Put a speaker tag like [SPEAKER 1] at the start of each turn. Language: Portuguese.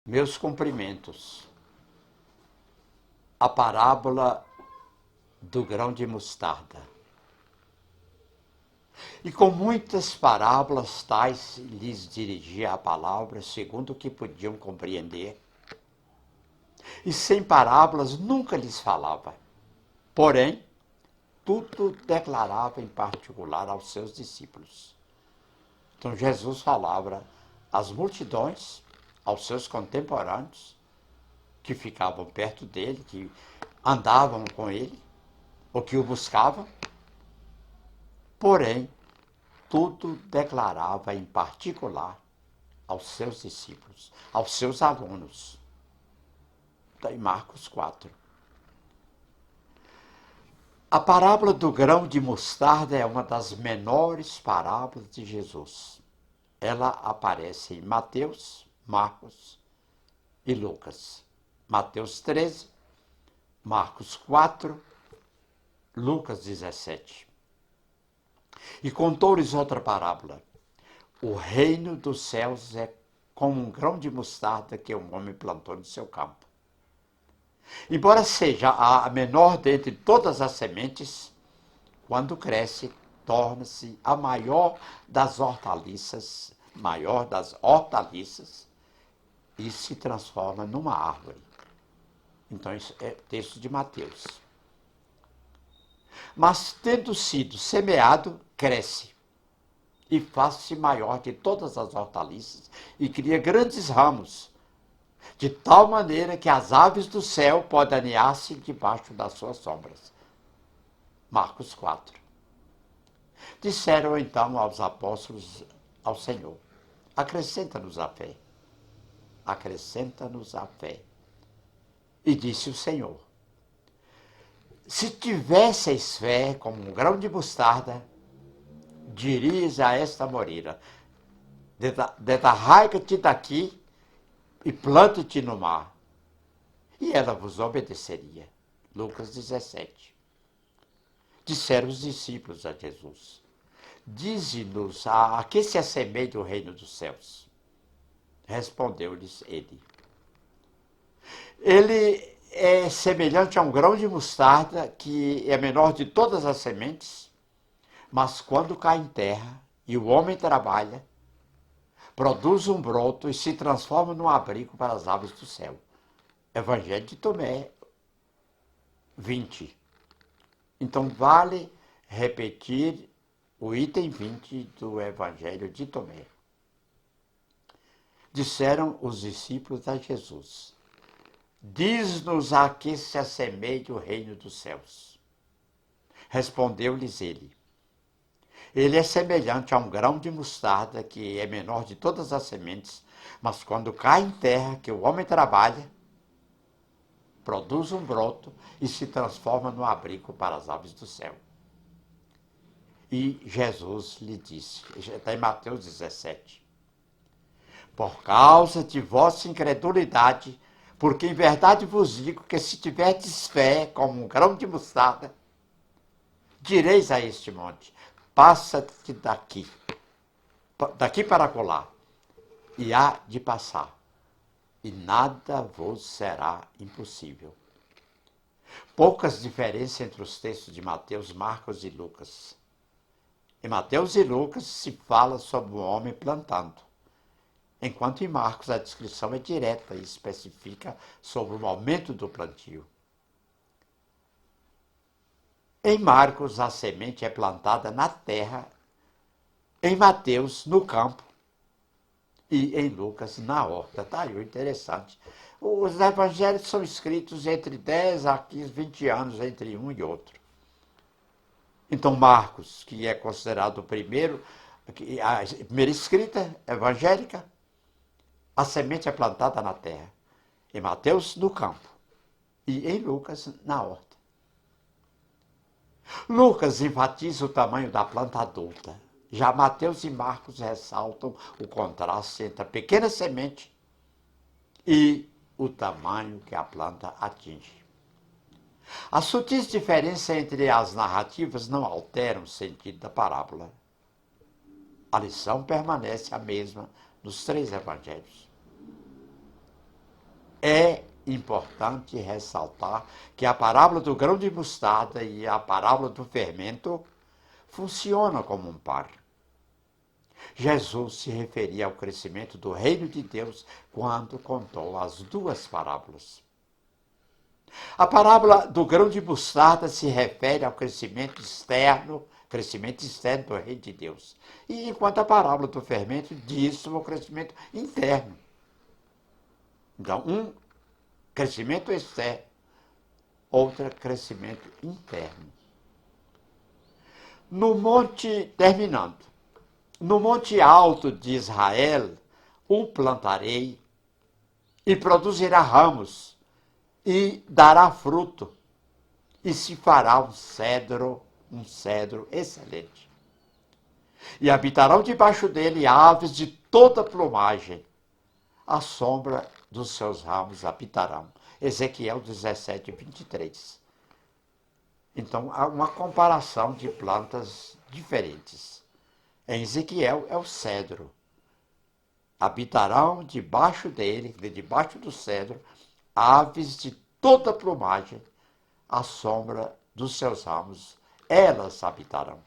[SPEAKER 1] Meus cumprimentos. A parábola do grão de mostarda. E com muitas parábolas tais lhes dirigia a palavra, segundo o que podiam compreender. E sem parábolas nunca lhes falava. Porém, tudo declarava em particular aos seus discípulos. Então Jesus falava às multidões, aos seus contemporâneos, que ficavam perto dele, que andavam com ele, ou que o buscavam. Porém, tudo declarava em particular aos seus discípulos, aos seus alunos. Está em Marcos 4. A parábola do grão de mostarda é uma das menores parábolas de Jesus. Ela aparece em Mateus, Marcos e Lucas. Mateus 13, Marcos 4, Lucas 17. E contou-lhes outra parábola. O reino dos céus é como um grão de mostarda que um homem plantou no seu campo. Embora seja a menor dentre todas as sementes, quando cresce, torna-se a maior das hortaliças, e se transforma numa árvore. Então, isso é texto de Mateus. Mas, tendo sido semeado, cresce e faz-se maior de todas as hortaliças e cria grandes ramos, de tal maneira que as aves do céu podem aninhar-se debaixo das suas sombras. Marcos 4. Disseram então aos apóstolos ao Senhor: acrescenta-nos a fé. Acrescenta-nos a fé. E disse o Senhor: se tivesseis fé como um grão de mostarda, dirias a esta moreira: desarraiga-te daqui e planta-te no mar, e ela vos obedeceria. Lucas 17. Disseram os discípulos a Jesus: dize-nos a que se assemelha o reino dos céus. Respondeu-lhes ele: ele é semelhante a um grão de mostarda, que é menor de todas as sementes, mas quando cai em terra e o homem trabalha, produz um broto e se transforma num abrigo para as aves do céu. Evangelho de Tomé 20. Então vale repetir o item 20 do Evangelho de Tomé. Disseram os discípulos a Jesus: diz-nos a que se assemelha o reino dos céus. Respondeu-lhes ele: ele é semelhante a um grão de mostarda, que é menor de todas as sementes, mas quando cai em terra, que o homem trabalha, produz um broto e se transforma no abrigo para as aves do céu. E Jesus lhe disse, está em Mateus 17: por causa de vossa incredulidade, porque em verdade vos digo que se tiverdes fé como um grão de mostarda, direis a este monte: passa-te daqui para acolá, e há de passar, e nada vos será impossível. Poucas diferenças entre os textos de Mateus, Marcos e Lucas. Em Mateus e Lucas se fala sobre o homem plantando, enquanto em Marcos a descrição é direta e especifica sobre o momento do plantio. Em Marcos, a semente é plantada na terra, em Mateus, no campo, e em Lucas, na horta. Está aí o interessante. Os evangelhos são escritos entre 10 a 15, 20 anos entre um e outro. Então, Marcos, que é considerado a primeira escrita evangélica, a semente é plantada na terra. Em Mateus, no campo. E em Lucas, na horta. Lucas enfatiza o tamanho da planta adulta. Já Mateus e Marcos ressaltam o contraste entre a pequena semente e o tamanho que a planta atinge. As sutis diferenças entre as narrativas não alteram o sentido da parábola. A lição permanece a mesma nos três evangelhos. É importante ressaltar que a parábola do grão de mostarda e a parábola do fermento funcionam como um par. Jesus se referia ao crescimento do reino de Deus quando contou as duas parábolas. A parábola do grão de mostarda se refere ao crescimento externo do reino de Deus. E enquanto a parábola do fermento diz sobre o crescimento interno. Então, um crescimento externo, outro crescimento interno. Terminando, no monte alto de Israel o plantarei e produzirá ramos e dará fruto e se fará um cedro excelente. E habitarão debaixo dele aves de toda plumagem, à sombra dos seus ramos habitarão. Ezequiel 17, 23. Então, há uma comparação de plantas diferentes. Em Ezequiel é o cedro. Habitarão debaixo dele, debaixo do cedro, aves de toda plumagem, à sombra dos seus ramos, elas habitarão.